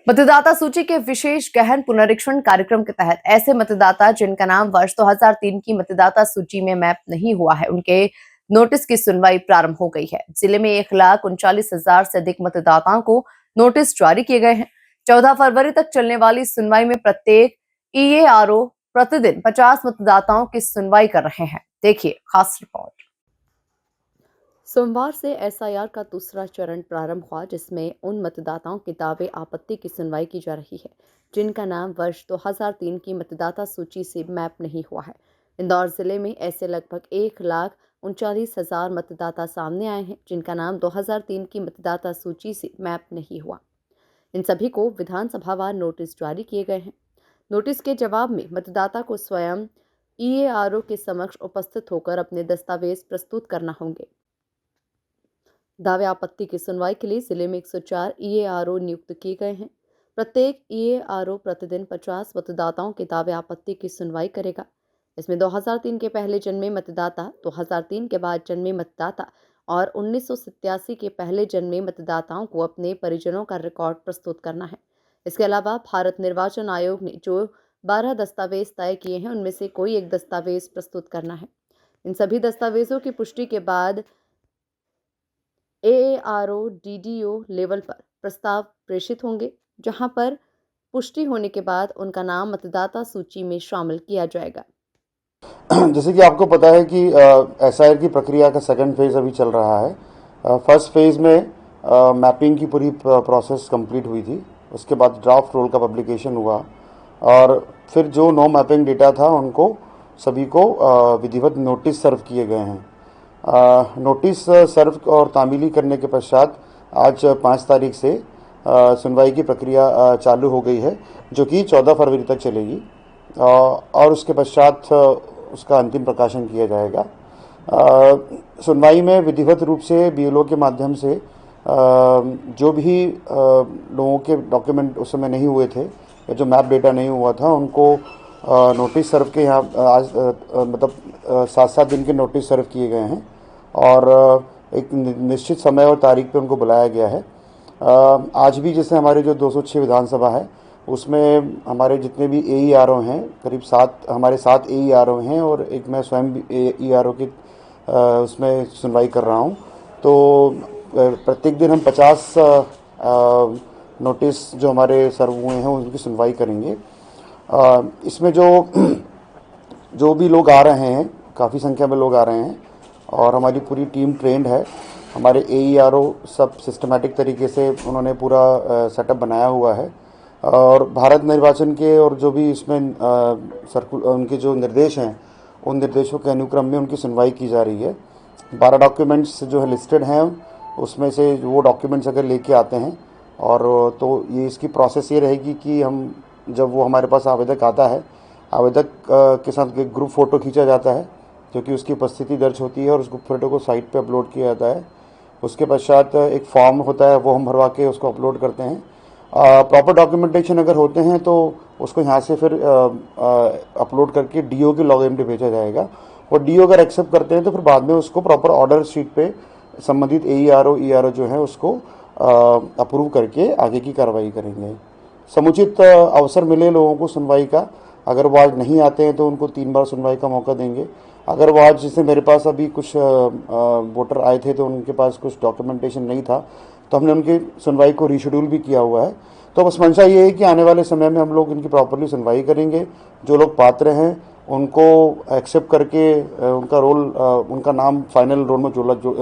मतदाता सूची के विशेष गहन पुनरीक्षण कार्यक्रम के तहत ऐसे मतदाता जिनका नाम वर्ष 2003 की मतदाता सूची में मैप नहीं हुआ है, उनके नोटिस की सुनवाई प्रारंभ हो गई है। जिले में 1,39,000 से अधिक मतदाताओं को नोटिस जारी किए गए हैं। 14 फरवरी तक चलने वाली सुनवाई में प्रत्येक ईएआरओ प्रतिदिन 50 मतदाताओं की सुनवाई कर रहे हैं। देखिए खास रिपोर्ट। सोमवार से एसआईआर का दूसरा चरण प्रारंभ हुआ, जिसमें उन मतदाताओं के दावे आपत्ति की सुनवाई की जा रही है जिनका नाम वर्ष 2003 की मतदाता सूची से मैप नहीं हुआ है। इंदौर जिले में ऐसे लगभग 1,39,000 मतदाता सामने आए हैं जिनका नाम 2003 की मतदाता सूची से मैप नहीं हुआ। इन सभी को विधानसभावार नोटिस जारी किए गए हैं। नोटिस के जवाब में मतदाता को स्वयं ईएआरओ के समक्ष उपस्थित होकर अपने दस्तावेज प्रस्तुत करना होंगे। दावे आपत्ति की सुनवाई के लिए जिले में 104 ईएआरओ नियुक्त किए गए हैं। प्रत्येक ईएआरओ प्रतिदिन 50 मतदाताओं के दावे आपत्ति की सुनवाई करेगा। इसमें 2003 के पहले जन्मे मतदाता, 2003 के बाद जन्मे मतदाता और 1987 के पहले जन्मे मतदाताओं को अपने परिजनों का रिकॉर्ड प्रस्तुत करना है। इसके अलावा भारत निर्वाचन आयोग ने जो 12 दस्तावेज तय किए हैं, उनमें से कोई एक दस्तावेज प्रस्तुत करना है। इन सभी दस्तावेजों की पुष्टि के बाद एएआरओ डीडीओ लेवल पर प्रस्ताव प्रेषित होंगे, जहां पर पुष्टि होने के बाद उनका नाम मतदाता सूची में शामिल किया जाएगा। जैसे कि आपको पता है कि एसआईआर की प्रक्रिया का सेकंड फेज अभी चल रहा है। फर्स्ट फेज में मैपिंग की पूरी प्रोसेस कंप्लीट हुई थी। उसके बाद ड्राफ्ट रोल का पब्लिकेशन हुआ और फिर जो नो मैपिंग डेटा था उनको सभी को विधिवत नोटिस सर्व किए गए हैं। नोटिस सर्व और तामीली करने के पश्चात आज 5 तारीख से सुनवाई की प्रक्रिया चालू हो गई है, जो कि 14 फरवरी तक चलेगी और उसके पश्चात उसका अंतिम प्रकाशन किया जाएगा। सुनवाई में विधिवत रूप से बीएलओ के माध्यम से जो भी लोगों के डॉक्यूमेंट उस समय नहीं हुए थे या जो मैप डेटा नहीं हुआ था, उनको नोटिस सर्व के यहाँ आज मतलब 7-7 दिन के नोटिस सर्व किए गए हैं और एक निश्चित समय और तारीख पे उनको बुलाया गया है। आज भी जैसे हमारे जो 206 विधानसभा है, उसमें हमारे जितने भी एईआरओ हैं, करीब 7 एईआरओ हैं और एक मैं स्वयं एईआरओ की उसमें सुनवाई कर रहा हूं। तो प्रत्येक दिन हम 50 नोटिस जो हमारे सर्व हुए हैं उनकी सुनवाई करेंगे। इसमें जो भी लोग आ रहे हैं, काफ़ी संख्या में लोग आ रहे हैं और हमारी पूरी टीम ट्रेंड है। हमारे एईआरओ सब सिस्टमैटिक तरीके से उन्होंने पूरा सेटअप बनाया हुआ है और भारत निर्वाचन के और जो भी इसमें उनके जो निर्देश हैं, उन निर्देशों के अनुक्रम में उनकी सुनवाई की जा रही है। 12 डॉक्यूमेंट्स जो है लिस्टेड हैं, उसमें से वो डॉक्यूमेंट्स अगर लेके आते हैं और तो ये इसकी प्रोसेस ये रहेगी कि हम जब वो हमारे पास आवेदक आता है, आवेदक के साथ एक ग्रुप फ़ोटो खींचा जाता है, क्योंकि उसकी उपस्थिति दर्ज होती है और उस ग्रुप फोटो को साइट पे अपलोड किया जाता है। उसके पश्चात एक फॉर्म होता है, वो हम भरवा के उसको अपलोड करते हैं। प्रॉपर डॉक्यूमेंटेशन अगर होते हैं तो उसको यहाँ से फिर अपलोड करके डीओ के लॉगिन पे भेजा जाएगा और डीओ अगर एक्सेप्ट करते हैं तो फिर बाद में उसको प्रॉपर ऑर्डर शीट पे संबंधित एईआरओ ईआरओ जो है उसको अप्रूव करके आगे की कार्रवाई करेंगे। समुचित अवसर मिले लोगों को सुनवाई का, अगर वो आज नहीं आते हैं तो उनको 3 बार सुनवाई का मौका देंगे। अगर वो आज, जैसे मेरे पास अभी कुछ वोटर आए थे तो उनके पास कुछ डॉक्यूमेंटेशन नहीं था, तो हमने उनकी सुनवाई को रीशेड्यूल भी किया हुआ है। तो बस मंशा ये है कि आने वाले समय में हम लोग इनकी प्रॉपरली सुनवाई करेंगे। जो लोग पात्र हैं उनको एक्सेप्ट करके उनका रोल, उनका नाम फाइनल रोल में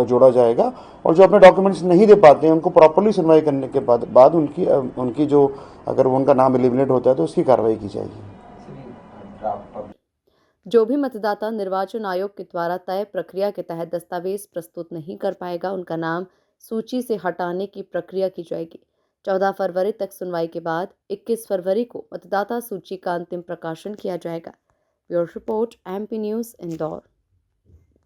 जोड़ा जाएगा और जो अपने डॉक्यूमेंट्स नहीं दे पाते हैं उनको प्रॉपरली सुनवाई करने के बाद उनकी जो, अगर उनका नाम एलिमिनेट होता है तो उसकी कार्रवाई की जाएगी। जो भी मतदाता निर्वाचन आयोग के द्वारा तय प्रक्रिया के तहत दस्तावेज प्रस्तुत नहीं कर पाएगा, उनका नाम सूची से हटाने की प्रक्रिया की जाएगी। 14 फरवरी तक सुनवाई के बाद 21 फरवरी को मतदाता सूची का अंतिम प्रकाशन किया जाएगा। Bureau report, MP news, Indore.